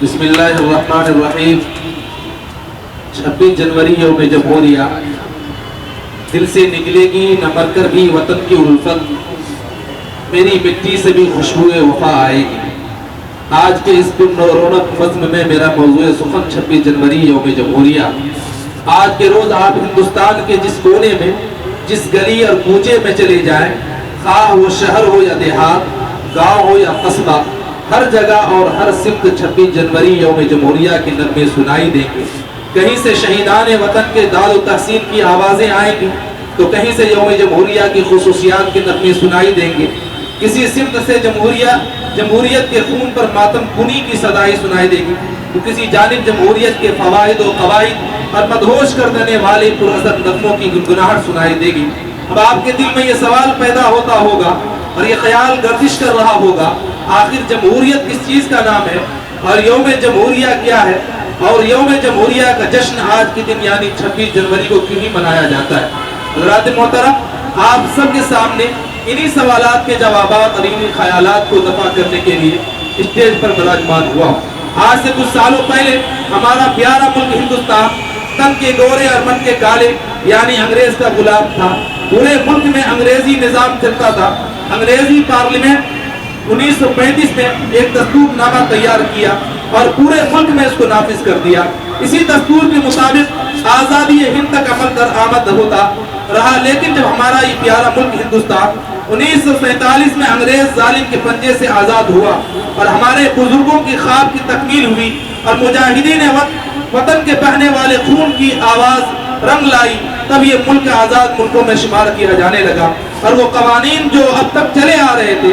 بسم اللہ الرحمن الرحیم۔ 26 جنوری یوم جمہوریہ، دل سے نکلے گی نہ مر کر بھی وطن کی الفت، میری مٹی سے بھی خوشبو وفا آئے گی۔ آج کے اس پر رونق نظم میں میرا موضوع سخن 26 جنوری یوم جمہوریہ۔ آج کے روز آپ ہندوستان کے جس کونے میں، جس گلی اور کوچے میں چلے جائیں، خواہ وہ شہر ہو یا دیہات، گاؤں ہو یا قصبہ، ہر جگہ اور ہر سمت 26 جنوری یوم جمہوریہ کے نغمے سنائی دیں گے۔ کہیں سے شہیدان وطن کے داد و تحسین کی آوازیں آئیں گی تو کہیں سے یوم جمہوریہ کی خصوصیات کے نغمے سنائی دیں گے۔ کسی سمت سے جمہوریت کے خون پر ماتم کنی کی صدائی سنائی دے گی تو کسی جانب جمہوریت کے فوائد و قواعد اور مدہوش کر دینے والے پراثر نغموں کی گنگناہٹ سنائی دے گی۔ اب آپ کے دل میں یہ سوال پیدا ہوتا ہوگا اور یہ خیال گردش کر رہا ہوگا، آخر جمہوریت کس چیز کا نام ہے اور یوم جمہوریہ کیا ہے، اور یوم جمہوریہ کا جشن آج کے دن یعنی 26 جنوری کو کیوں ہی منایا جاتا ہے۔ حضرات محترم، آپ سب کے سامنے انہی سوالات کے جوابات اور انہی خیالات کو دفع کرنے کے لیے اسٹیج پر براجمان ہوا ہوں۔ آج سے کچھ سالوں پہلے ہمارا پیارا ملک ہندوستان تن کے گورے اور من کے کالے یعنی انگریز کا غلام تھا۔ پورے ملک میں انگریزی نظام چلتا تھا۔ انگریزی پارلیمنٹ 1935 میں ایک دستور نامہ تیار کیا اور پورے ملک میں اس کو نافذ کر دیا۔ اسی دستور کے مطابق آزادی ہند تک عمل درآمد ہوتا رہا، لیکن جب ہمارا یہ پیارا ملک ہندوستان 1947 میں انگریز ظالم کے پنجے سے آزاد ہوا اور ہمارے بزرگوں کی خواب کی تکمیل ہوئی اور مجاہدین وطن کے بہنے والے خون کی آواز رنگ لائی، تب یہ ملک آزاد ملکوں میں شمار کیا جانے لگا۔ اور وہ قوانین جو اب تک چلے آ رہے تھے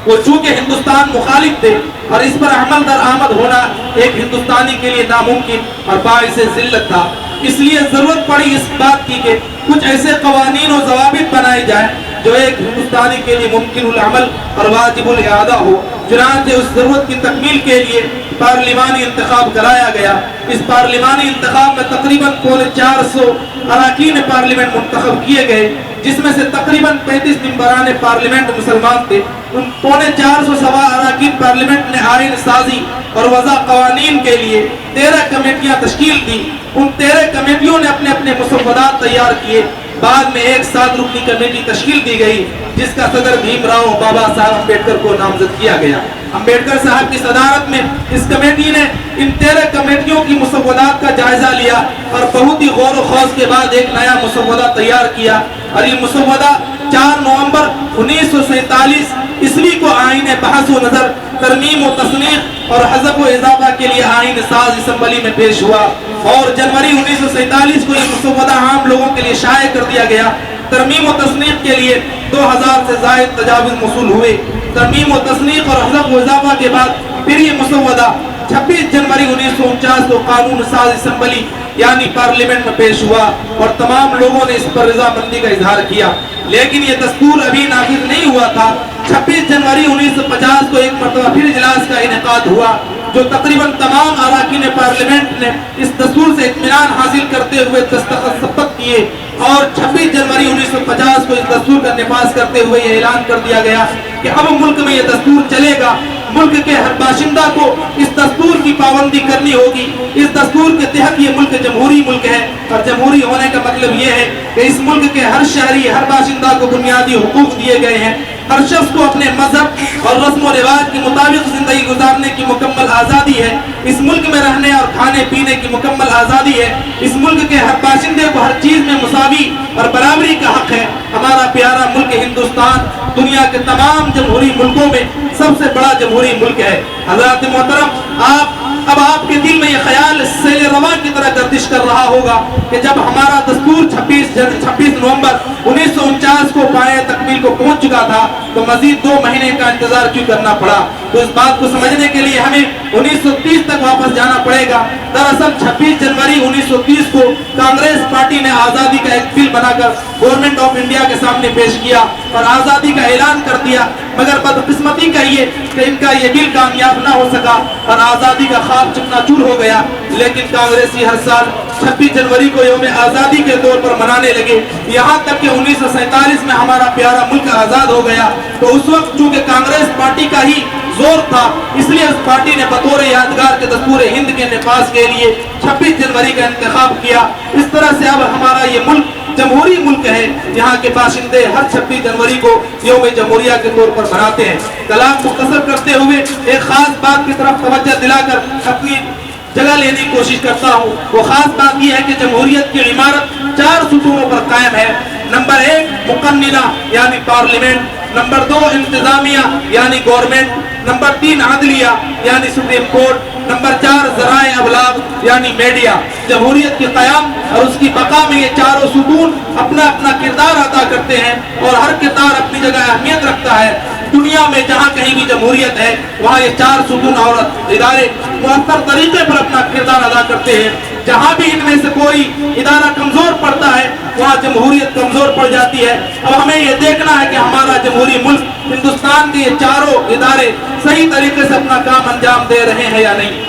وہ چونکہ ہندوستان مخالف تھے اور اس پر عمل درآمد ہونا ایک ہندوستانی کے لیے ناممکن اور باعث ذلت تھا، اس لیے ضرورت پڑی اس بات کی کہ کچھ ایسے قوانین و ضوابط بنائے جائیں جو ایک ہندوستانی کے لیے ممکن العمل اور واجب الاعادہ ہو۔ چنانچہ اس ضرورت کی تکمیل کے لیے پارلیمانی انتخاب کرایا گیا۔ اس پارلیمانی انتخاب میں تقریباً 450 اراکین پارلیمنٹ منتخب کیے گئے، جس میں سے تقریباً 35 ممبران پارلیمنٹ مسلمان تھے۔ ان 450 سوا اراکین پارلیمنٹ نے آئین سازی اور وضع قوانین کے لیے 13 کمیٹیاں تشکیل دی۔ ان 13 کمیٹیوں نے اپنے اپنے مسودات تیار کیے۔ بعد میں ایک 7 رکنی کمیٹی تشکیل دی گئی جس کا صدر بھیم راؤ بابا صاحب امبیڈکر کو نامزد کیا گیا۔ امبیڈکر صاحب کی صدارت میں اس کمیٹی نے ان 13 کمیٹیوں کی مسودات کا جائزہ لیا اور بہت ہی غور و خوض کے بعد ایک نیا مسودہ تیار کیا، اور یہ مسودہ 4 نومبر 1947 عیسوی کو آئین بحث و نظر، ترمیم و تصنیف اور حذف و اضافہ کے لیے آئین ساز اسمبلی میں پیش ہوا، اور جنوری 1947 کو یہ مسودہ عام لوگوں کے لیے شائع کر دیا گیا۔ ترمیم و تصنیف کے لیے 2000 سے زائد تجاویز موصول ہوئے۔ ترمیم و تصنیف اور حذف و اضافہ کے بعد پھر یہ مسودہ 26 جنوری 1949 کو قانون ساز اسمبلی یعنی پارلیمنٹ میں پیش ہوا اور تمام لوگوں نے اس پر رضامندی کا اظہار کیا، لیکن یہ دستور ابھی نافذ نہیں ہوا تھا۔ 26 جنوری 1950 کو ایک مرتبہ پھر اجلاس کا انعقاد ہوا جو تقریباً تمام اراکین پارلیمنٹ نے اس دستور سے اطمینان حاصل کرتے ہوئے دستخط ثبت کیے، اور 26 جنوری 1950 کو اس دستور کا نفاذ کرتے ہوئے یہ اعلان کر دیا گیا کہ اب ملک میں یہ دستور چلے گا۔ ملک کے ہر باشندہ کو اس دستور کی پابندی کرنی ہوگی۔ اس دستور کے تحت یہ ملک جمہوری ملک ہے، اور جمہوری ہونے کا مطلب یہ ہے کہ اس ملک کے ہر شہری، ہر باشندہ کو بنیادی حقوق دیے گئے ہیں۔ ہر شخص کو اپنے مذہب اور رسم و رواج کے مطابق زندگی گزارنے کی مکمل آزادی ہے۔ اس ملک میں رہنے اور کھانے پینے کی مکمل آزادی ہے۔ اس ملک کے ہر باشندے کو ہر چیز میں مساوی اور برابری کا حق ہے۔ ہمارا پیارا ملک ہندوستان دنیا کے تمام جمہوری ملکوں میں سب سے بڑا جمہوری ملک ہے۔ حضرات محترم، اب آپ کے دل میں یہ خیال سیل رواں کی طرح گردش کر رہا ہوگا کہ جب ہمارا دستور 26 نومبر 1949 کو پائے تکمیل کو پہنچ چکا تھا تو مزید 2 مہینے کا انتظار کیوں کرنا پڑا؟ تو اس بات کو سمجھنے کے لیے ہمیں 1930 تک واپس جانا پڑے گا۔ دراصل 26 جنوری 1930 کو کانگریس پارٹی نے آزادی کا ایک بل بنا کر گورنمنٹ آف انڈیا کے سامنے پیش کیا اور آزادی کا اعلان کر دیا، مگر بدقسمتی کا یہ کہ ان کا یہ بل کامیاب نہ ہو سکا اور آزادی کا خواب چکنا چور ہو گیا۔ لیکن کانگریسی ہر سال 26 جنوری کو یوم آزادی کے طور پر منانے لگے، یہاں تک کہ 1947 میں ہمارا پیارا ملک آزاد ہو گیا۔ تو اس وقت چونکہ کانگریس پارٹی کا ہی زور تھا اس لیے اس پارٹی نے بطور یادگار کے دستور ہند کے نفاذ کے لیے 26 جنوری کا انتخاب کیا۔ اس طرح سے اب ہمارا یہ ملک جمہوری ملک ہے، یہاں کے باشندے ہر 26 جنوری کو یوم جمہوریہ کے طور پر مناتے ہیں۔ کلام مختصر کرتے ہوئے ایک خاص بات کی طرف توجہ دلا کر اپنی جگہ لینے کی کوشش کرتا ہوں۔ وہ خاص بات یہ ہے کہ جمہوریت کی عمارت 4 ستونوں پر قائم ہے۔ نمبر 1 مقننہ یعنی پارلیمنٹ، نمبر 2 انتظامیہ یعنی گورنمنٹ، نمبر 3 عدلیہ یعنی سپریم کورٹ، نمبر 4 ذرائع ابلاغ یعنی میڈیا۔ جمہوریت کے قیام اور اس کی بقا میں یہ چاروں ستون اپنا اپنا کردار ادا کرتے ہیں اور ہر کردار اپنی جگہ اہمیت رکھتا ہے۔ دنیا میں جہاں کہیں بھی جمہوریت ہے وہاں یہ 4 ستون اور ادارے مؤثر طریقے پر اپنا کردار ادا کرتے ہیں۔ جہاں بھی ان میں سے کوئی ادارہ کمزور پڑتا ہے وہاں جمہوریت کمزور پڑ جاتی ہے۔ اب ہمیں یہ دیکھنا ہے کہ ہمارا جمہوری ملک ہندوستان کے یہ چاروں ادارے صحیح طریقے سے اپنا کام انجام دے رہے ہیں یا نہیں،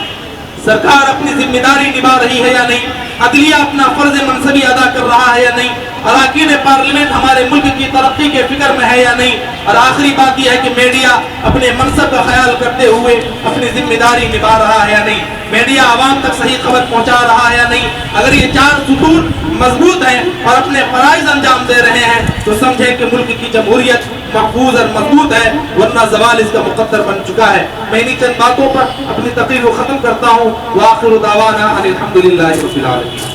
سرکار اپنی ذمہ داری نبھا رہی ہے یا نہیں، عدلیہ اپنا فرض منصبی ادا کر رہا ہے یا نہیں، اراکین پارلیمنٹ ہمارے ملک کی ترقی کے فکر میں ہے یا نہیں، اور آخری بات یہ ہے کہ میڈیا اپنے منصب کا خیال کرتے ہوئے اپنی ذمہ داری نبھا رہا ہے یا نہیں، میڈیا عوام تک صحیح خبر پہنچا رہا ہے یا نہیں۔ اگر یہ 4 ستون مضبوط ہیں اور اپنے فرائض انجام دے رہے ہیں تو سمجھیں کہ ملک کی جمہوریت محفوظ اور مضبوط ہے، ورنہ زوال اس کا مقدر بن چکا ہے۔ میں انہی چند باتوں پر اپنی تقریر کو ختم کرتا ہوں۔ وآخر دعوانا ان الحمدللہ رب العالمین۔